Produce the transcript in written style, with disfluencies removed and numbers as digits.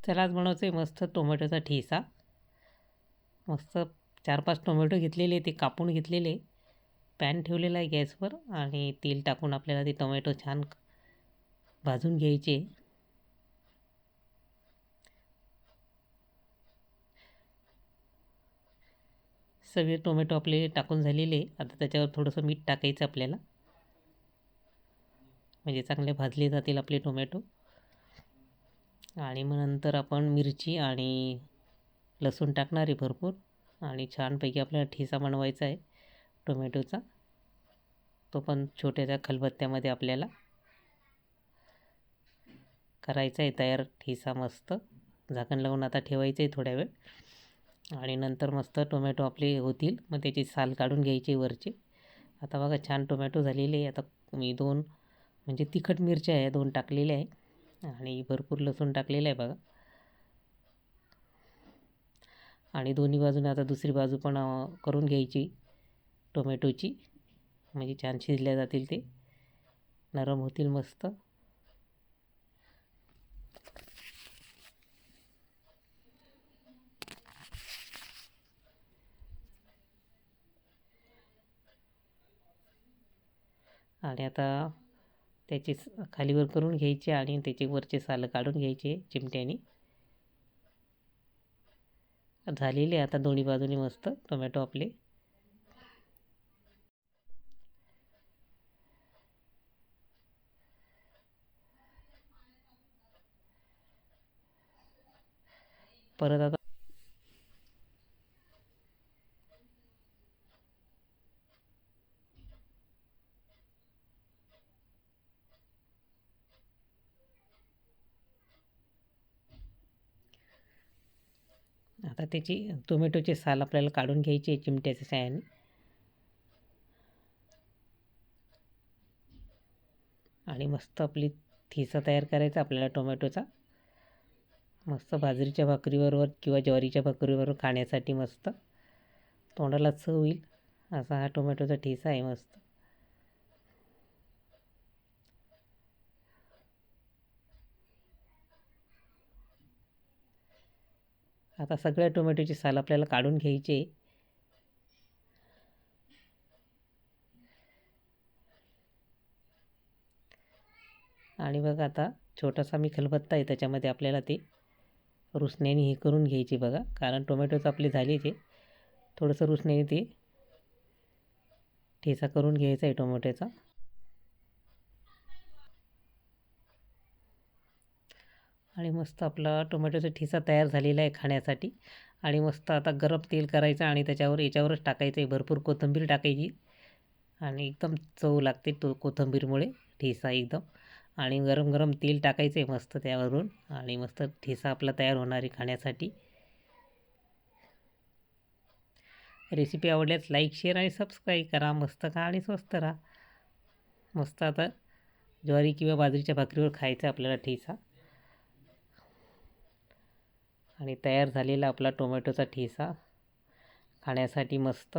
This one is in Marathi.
चला आज बनवायचं आहे मस्त टोमॅटोचा ठेचा. मस्त 4-5 टोमॅटो घेतलेले, ते कापून घेतलेले. पॅन ठेवलेला आहे गॅसवर आणि तेल टाकून आपल्याला ते टोमॅटो छान भाजून घ्यायचे. सगळे टोमॅटो आपले टाकून झालेले. आता त्याच्यावर थोडंसं मीठ टाकायचं आपल्याला, म्हणजे चांगले भाजले जातील आपले टोमॅटो. आणि मग नंतर आपण मिरची आणि लसूण टाकणार आहे भरपूर. आणि छानपैकी आपल्याला ठेचा बनवायचा आहे टोमॅटोचा. तो पण छोट्याशा खलबत्त्यामध्ये आपल्याला करायचा आहे तयार ठेचा. मस्त झाकण लावून आता ठेवायचं आहे थोड्या वेळ. आणि नंतर मस्त टोमॅटो आपले होतील, मग त्याची साल काढून घ्यायची वरचे. आता बघा छान टोमॅटो झालेले. आता मी 2 म्हणजे तिखट मिरच्या आहे 2 टाकलेल्या आहे आणि भरपूर लसूण टाकलेलं आहे बघा. आणि दोन्ही बाजूने आता दुसरी बाजू पण करून घ्यायची टोमॅटोची, म्हणजे छान शिजल्या जातील, ते नरम होतील मस्त. आणि आता त्याची खालीवर करून घ्यायचे आणि त्याचे वरचे सालं काढून घ्यायचे चिमट्याने. झालेले आता दोन्ही बाजूने मस्त टोमॅटो आपले. परत आता त्याची टोमॅटोचे साल आपल्याला काढून घ्यायचे चिमट्याच्या साहाय्याने. आणि मस्त आपली ठेचा तयार करायचा आपल्याला टोमॅटोचा. मस्त बाजरीच्या भाकरीबरोबर किंवा ज्वारीच्या भाकरीबरोबर खाण्यासाठी मस्त तोंडाला चव होईल असा हा टोमॅटोचा ठेचा आहे मस्त. आता सगळ्या टोमॅटोची साल आपल्याला काढून घ्यायचे. आणि बघा आता छोटासा मी खलबत्ता आहे, त्याच्यामध्ये आपल्याला ते रुसण्याने हे करून घ्यायचे बघा, कारण टोमॅटोचं आपले झालेचे. थोडंसं रुसण्याने ते ठेचा करून घ्यायचा आहे टोमॅटोचा. आणि मस्त आपला टोमॅटोचा ठेचा तयार झालेला आहे खाण्यासाठी. आणि मस्त आता गरम तेल करायचं आणि याच्यावरच टाकायचं आहे भरपूर कोथिंबीर टाकायची. आणि एकदम चव लागते कोथिंबीरमुळे ठेचा एकदम. आणि गरम गरम तेल टाकायचं आहे मस्त त्यावरून आणि मस्त ठेचा आपला तयार होणार आहे खाण्यासाठी. रेसिपी आवडल्यास लाईक, शेअर आणि सबस्क्राईब करा. मस्त खा आणि स्वस्त राहा. मस्त आता ज्वारी किंवा बाजरीच्या भाकरीवर खायचा आपल्याला ठेचा. आणि तयार झालेला आपला टोमॅटोचा ठेचा खाण्यासाठी मस्त.